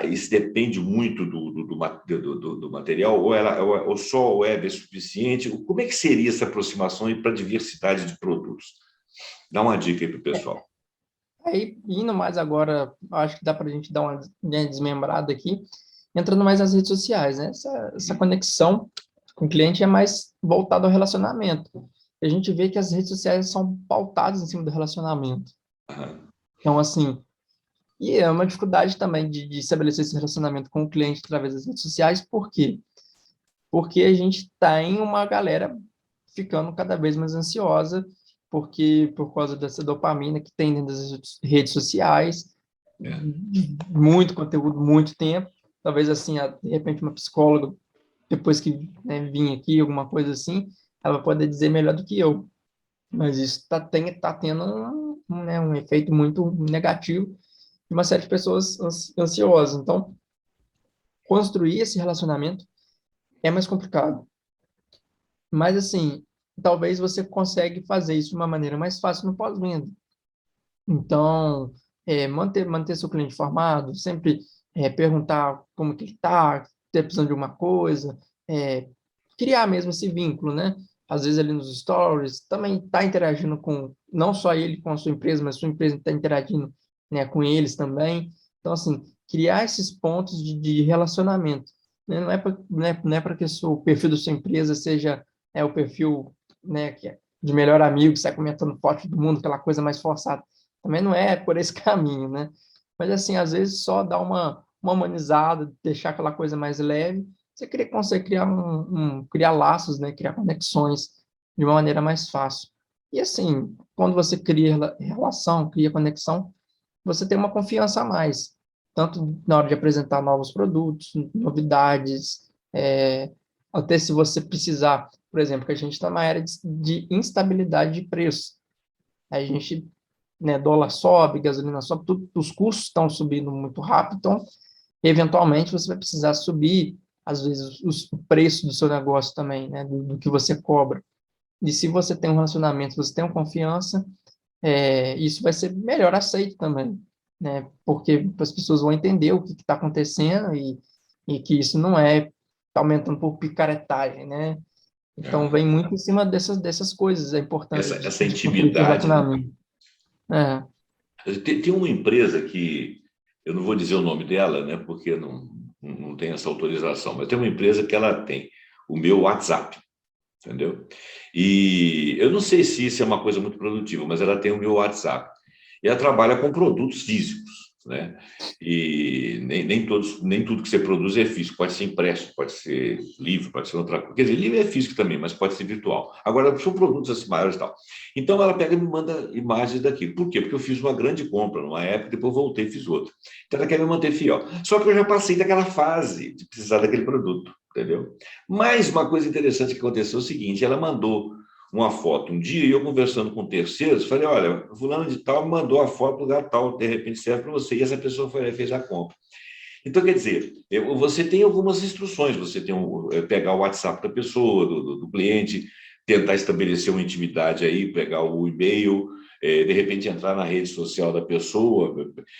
isso depende muito do material, ou só o web é suficiente? Como é que seria essa aproximação para a diversidade de produtos? Dá uma dica aí para o pessoal. Aí, indo mais agora, acho que dá para a gente dar uma, né, desmembrada aqui, entrando mais nas redes sociais, né? Essa conexão com o cliente é mais voltada ao relacionamento. A gente vê que as redes sociais são pautadas em cima do relacionamento. Então, assim, e é uma dificuldade também de estabelecer esse relacionamento com o cliente através das redes sociais, por quê? Porque a gente tem uma galera ficando cada vez mais ansiosa, porque por causa dessa dopamina que tem dentro das redes sociais, É. muito conteúdo, muito tempo. Talvez assim, de repente uma psicóloga, depois que, né, vir aqui, alguma coisa assim, ela pode dizer melhor do que eu. Mas isso tá tendo né, um efeito muito negativo de uma série de pessoas ansiosas. Então, construir esse relacionamento é mais complicado. Mas, assim, talvez você consegue fazer isso de uma maneira mais fácil no pós-venda. Então, manter seu cliente informado, sempre perguntar como que ele está, se precisando de alguma coisa, criar mesmo esse vínculo, né? Às vezes ali nos stories, também está interagindo com, não só ele com a sua empresa, mas a sua empresa está interagindo, né, com eles também. Então, assim, criar esses pontos de relacionamento, né? Não é para que o perfil da sua empresa seja o perfil, né, que é de melhor amigo, que sai comentando foto do mundo, aquela coisa mais forçada. Também não é por esse caminho, né? Mas, assim, às vezes só dar uma humanizada, deixar aquela coisa mais leve, você consegue criar criar laços, né? Criar conexões de uma maneira mais fácil. E, assim, quando você cria relação, cria conexão, você tem uma confiança a mais, tanto na hora de apresentar novos produtos, novidades, até se você precisar, por exemplo, que a gente está numa era de instabilidade de preço. Aí a gente, né, dólar sobe, gasolina sobe, os custos estão subindo muito rápido, então, eventualmente, você vai precisar subir, às vezes, o preço do seu negócio também, né, do que você cobra. E se você tem um relacionamento, você tem uma confiança, isso vai ser melhor aceito também, né, porque as pessoas vão entender o que está acontecendo e que isso não tá aumentando por picaretagem, né? Então, vem muito em cima dessas coisas, a importância Essa de construir esse intimidade, né? relacionamento. É. Tem uma empresa que, eu não vou dizer o nome dela, né, porque não tem essa autorização, mas tem uma empresa que ela tem o meu WhatsApp, entendeu? E eu não sei se isso é uma coisa muito produtiva, mas ela tem o meu WhatsApp. E ela trabalha com produtos físicos. né? E nem tudo que você produz é físico, pode ser impresso, pode ser livro, pode ser outra coisa. Quer dizer, livro é físico também, mas pode ser virtual. Agora, são produtos assim maiores e tal. Então, ela pega e me manda imagens daquilo. Por quê? Porque eu fiz uma grande compra numa época, depois voltei e fiz outra. Então, ela quer me manter fiel. Só que eu já passei daquela fase de precisar daquele produto, entendeu? Mas uma coisa interessante que aconteceu é o seguinte, ela mandou uma foto um dia e eu conversando com terceiros, falei, olha, fulano de tal me mandou a foto do lugar tal, de repente serve para você, e essa pessoa foi lá e fez a compra. Então, quer dizer, você tem algumas instruções, você tem pegar o WhatsApp da pessoa, do cliente, tentar estabelecer uma intimidade aí, pegar o e-mail, de repente entrar na rede social da pessoa.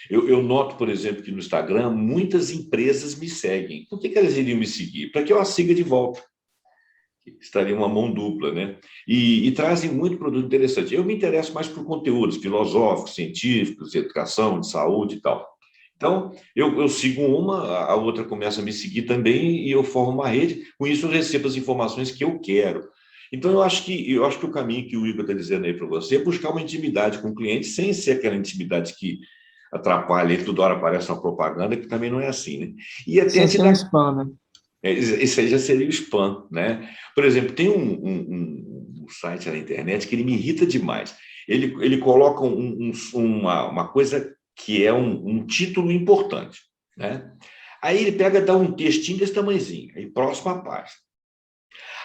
Eu noto, por exemplo, que no Instagram muitas empresas me seguem. Por que elas iriam me seguir? Para que eu as siga de volta. Estaria uma mão dupla, né? E trazem muito produto interessante. Eu me interesso mais por conteúdos filosóficos, científicos, de educação, de saúde e tal. Então, eu sigo uma, a outra começa a me seguir também e eu formo uma rede. Com isso, eu recebo as informações que eu quero. Então, eu acho que o caminho que o Igor está dizendo aí para você é buscar uma intimidade com o cliente, sem ser aquela intimidade que atrapalha, e toda hora aparece uma propaganda, que também não é assim, né? E até Sem te ser um dar. spam, né? Isso aí já seria o spam, né? Por exemplo, tem um site na internet que ele me irrita demais. Ele coloca uma coisa que é um título importante, né? Aí ele pega, dá um textinho desse tamanhozinho, aí próxima página.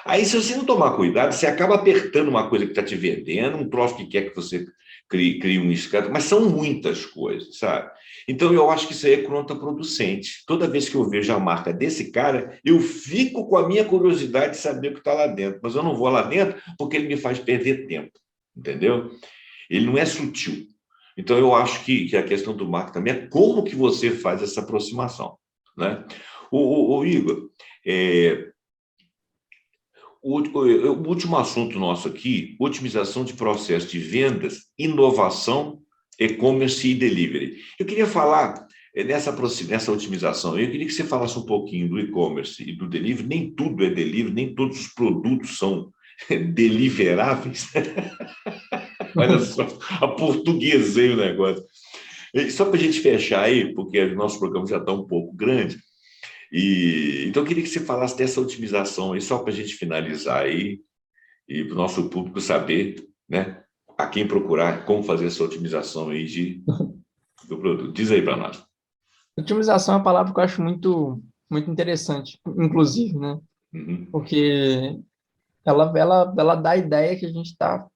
Aí, se você não tomar cuidado, você acaba apertando uma coisa que está te vendendo, um troço que quer que você crie um escândalo, mas são muitas coisas, sabe? Então, eu acho que isso aí é contraproducente. Toda vez que eu vejo a marca desse cara, eu fico com a minha curiosidade de saber o que está lá dentro, mas eu não vou lá dentro porque ele me faz perder tempo, entendeu? Ele não é sutil. Então, eu acho que a questão do marketing também é como que você faz essa aproximação, né? O Igor, o último assunto nosso aqui, otimização de processo de vendas, inovação, e-commerce e delivery. Eu queria falar nessa otimização, eu queria que você falasse um pouquinho do e-commerce e do delivery. Nem tudo é delivery, nem todos os produtos são deliveráveis. Olha só, aportuguesei o negócio. E só para a gente fechar aí, porque o nosso programa já está um pouco grande, então eu queria que você falasse dessa otimização aí, só para a gente finalizar aí, e para o nosso público saber, né, a quem procurar, como fazer essa otimização aí do produto. Diz aí para nós. Otimização é uma palavra que eu acho muito interessante, inclusive, né? Uhum. Porque ela dá a ideia que a gente está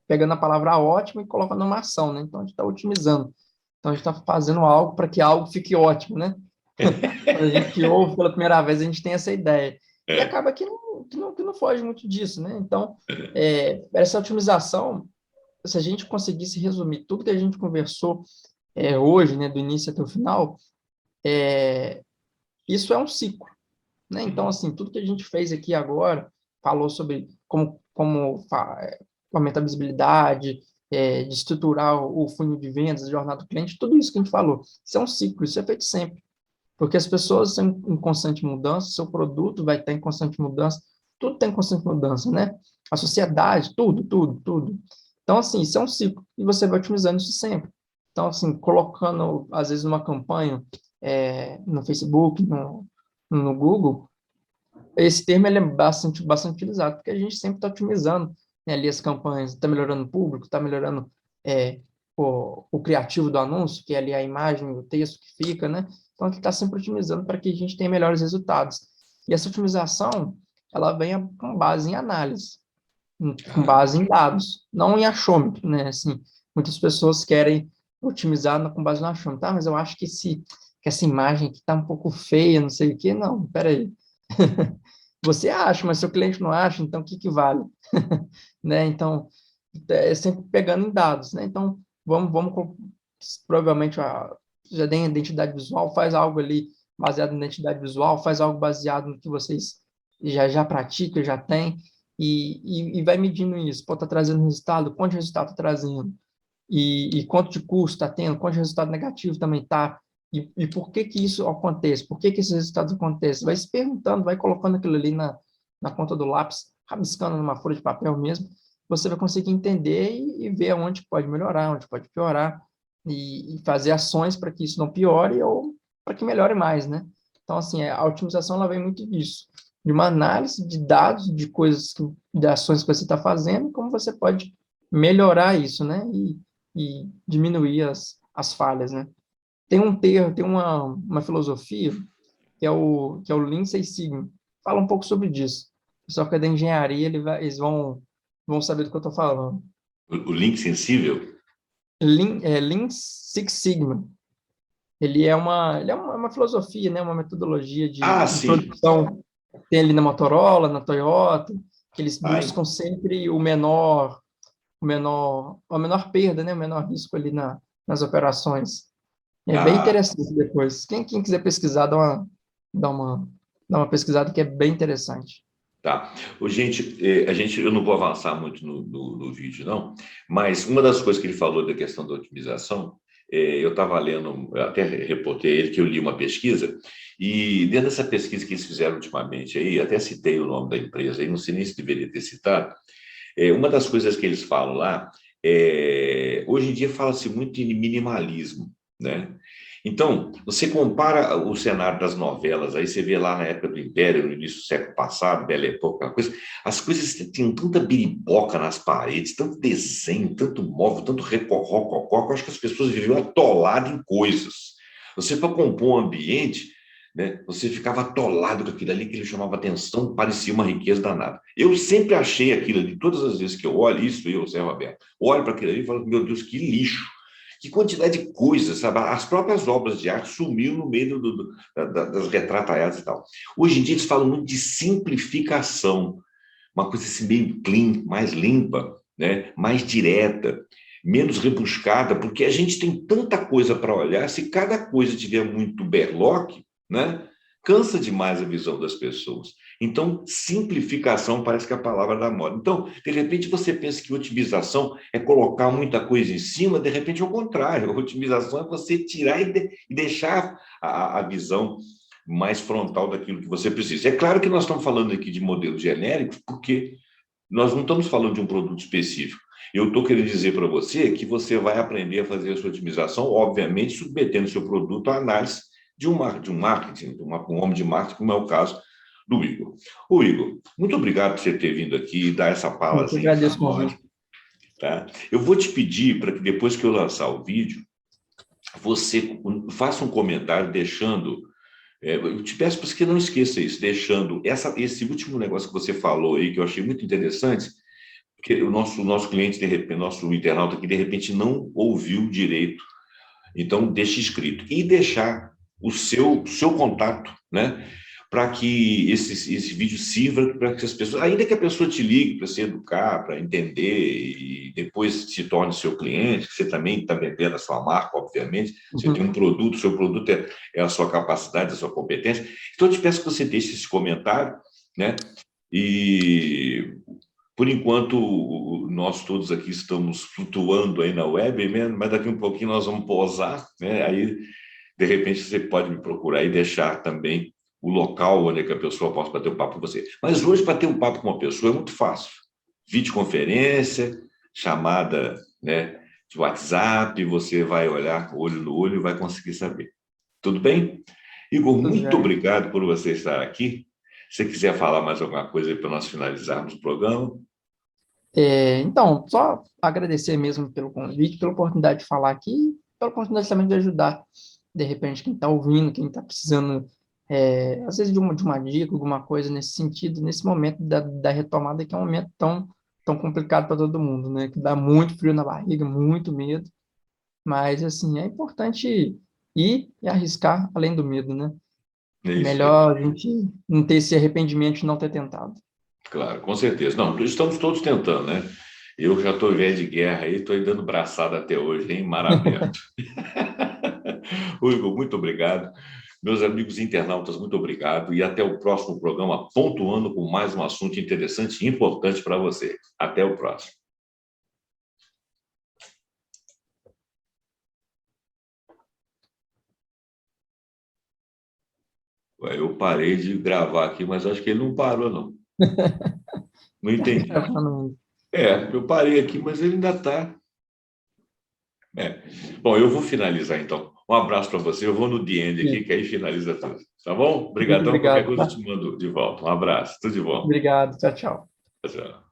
pegando a palavra ótimo e colocando numa ação, né? Então, a gente está otimizando. Então, a gente está fazendo algo para que algo fique ótimo, né? Quando a gente ouve pela primeira vez, a gente tem essa ideia. E É, acaba que não foge muito disso, né? Então, essa otimização, se a gente conseguisse resumir tudo que a gente conversou hoje, né, do início até o final, isso é um ciclo, né? Então, assim, tudo que a gente fez aqui agora, falou sobre como aumentar a visibilidade, de estruturar o funil de vendas, a jornada do cliente, tudo isso que a gente falou, isso é um ciclo, isso é feito sempre. Porque as pessoas estão em constante mudança, seu produto vai estar em constante mudança, tudo está em constante mudança, né? A sociedade, tudo. Então, assim, isso é um ciclo, e você vai otimizando isso sempre. Então, assim, colocando, às vezes, numa campanha, no Facebook, no Google, esse termo ele é bastante utilizado, porque a gente sempre está otimizando, né, ali as campanhas, está melhorando o público, está melhorando o criativo do anúncio, que é ali a imagem, o texto que fica, né? Então, a gente está sempre otimizando para que a gente tenha melhores resultados. E essa otimização, ela vem com base em análise, com base em dados, não em achômetro, né? Assim, muitas pessoas querem otimizar com base no achômetro. Mas eu acho que essa imagem aqui está um pouco feia, não sei o quê. Não, peraí. Você acha, mas seu cliente não acha, então o que vale? Né? Então, é sempre pegando em dados, né? Então, provavelmente, já tem identidade visual, faz algo ali baseado na identidade visual, faz algo baseado no que vocês já praticam, já tem, e vai medindo isso. Pô, está trazendo resultado, quanto de resultado está trazendo? E quanto de custo está tendo, quanto de resultado negativo também está, e por que isso acontece, por que esses resultados acontecem, vai se perguntando, vai colocando aquilo ali na ponta do lápis, rabiscando numa folha de papel mesmo, você vai conseguir entender e ver onde pode melhorar, onde pode piorar, e fazer ações para que isso não piore ou para que melhore mais, né? Então, assim, a otimização ela vem muito disso, de uma análise de dados, de coisas, de ações que você está fazendo, como você pode melhorar isso, né? E diminuir as falhas, né? Tem um termo, tem uma filosofia que é o Lean Six Sigma. Fala um pouco sobre disso. O pessoal que é da engenharia, eles vão saber do que eu estou falando. O link sensível? Lean Six Sigma. Ele é uma filosofia, né? Uma metodologia Ah, de sim. produção. Tem ali na Motorola, na Toyota, que eles Ai, buscam sempre a menor perda, né? O menor risco ali nas operações. É bem ah, interessante depois. Quem quiser pesquisar, dá uma, dá uma pesquisada que é bem interessante. tá. Gente, eu não vou avançar muito no vídeo, não, mas uma das coisas que ele falou da questão da otimização, eu estava lendo, eu até reportei ele que eu li uma pesquisa, e dentro dessa pesquisa que eles fizeram ultimamente aí, até citei o nome da empresa, aí não sei nem se deveria ter citado, uma das coisas que eles falam lá, hoje em dia fala-se muito em minimalismo, né? Então, você compara o cenário das novelas, aí você vê lá na época do Império, no início do século passado, Bela Época, aquela coisa, as coisas tinham tanta biriboca nas paredes, tanto desenho, tanto móvel, tanto rococó, que eu acho que as pessoas viviam atoladas em coisas. Você, para compor um ambiente, né, você ficava atolado com aquilo ali que ele chamava atenção, parecia uma riqueza danada. Eu sempre achei aquilo ali, todas as vezes que eu olho isso, eu, Zé Roberto, olho para aquilo ali e falo, meu Deus, que lixo. Que quantidade de coisas, sabe? As próprias obras de arte sumiram no meio das retrataiadas e tal. Hoje em dia eles falam muito de simplificação, uma coisa assim meio clean, mais limpa, né? Mais direta, menos rebuscada, porque a gente tem tanta coisa para olhar, se cada coisa tiver muito berloque, né? Cansa demais a visão das pessoas. Então, simplificação parece que é a palavra da moda. Então, de repente, você pensa que otimização é colocar muita coisa em cima, de repente é o contrário. A otimização é você tirar e deixar a visão mais frontal daquilo que você precisa. É claro que nós estamos falando aqui de modelos genéricos, porque nós não estamos falando de um produto específico. Eu estou querendo dizer para você que você vai aprender a fazer a sua otimização, obviamente, submetendo o seu produto à análise de um marketing, um homem de marketing, como é o caso do Igor. O Igor, muito obrigado por você ter vindo aqui e dar essa Eu que palazinha para agradeço o nós. convite. Tá? Eu vou te pedir para que depois que eu lançar o vídeo, você faça um comentário deixando eu te peço para que não esqueça isso, deixando esse último negócio que você falou aí, que eu achei muito interessante, porque o nosso cliente, de repente, nosso internauta aqui, de repente, não ouviu direito. Então, deixe escrito. E deixar o seu contato, né? Para que esse vídeo sirva para que as pessoas, ainda que a pessoa te ligue para se educar, para entender e depois se torne seu cliente, que você também está vendendo a sua marca, obviamente, você tem um Uhum. produto, o seu produto é a sua capacidade, a sua competência. Então, eu te peço que você deixe esse comentário, né? E por enquanto, nós todos aqui estamos flutuando aí na web, né? Mas daqui um pouquinho nós vamos pousar, né? Aí, de repente, você pode me procurar e deixar também o local onde é que a pessoa possa bater um papo com você. Mas hoje, bater um papo com uma pessoa é muito fácil. Videoconferência, chamada, né, de WhatsApp, você vai olhar olho no olho e vai conseguir saber. Tudo bem? Igor, Tudo muito jóia. obrigado por você estar aqui. Se você quiser falar mais alguma coisa aí para nós finalizarmos o programa. Então, só agradecer mesmo pelo convite, pela oportunidade de falar aqui, pela oportunidade também de ajudar, de repente, quem está ouvindo, quem está precisando, às vezes, de uma dica, alguma coisa nesse sentido, nesse momento da retomada, que é um momento tão complicado para todo mundo, né? Que dá muito frio na barriga, muito medo, mas, assim, é importante ir e arriscar além do medo, né? É É isso aí. melhor a gente não ter esse arrependimento de não ter tentado. Claro, com certeza. Não, estamos todos tentando, né? Eu já estou velho de guerra aí, estou dando braçada até hoje, em mar aberto. Igor, muito obrigado. Meus amigos internautas, muito obrigado. E até o próximo programa, pontuando com mais um assunto interessante e importante para você. Até o próximo. Eu parei de gravar aqui, mas acho que ele não parou, não. Não Tá entendi. gravando. Eu parei aqui, mas ele ainda está. É. Bom, eu vou finalizar, então. Um abraço para você. Eu vou no The End aqui, Sim. que aí finaliza tudo. Tá bom? Muito Obrigadão. Qualquer obrigado, coisa eu tá? te mando de volta. Um abraço. Tudo de bom. Obrigado, tchau, tchau. Tchau, tchau.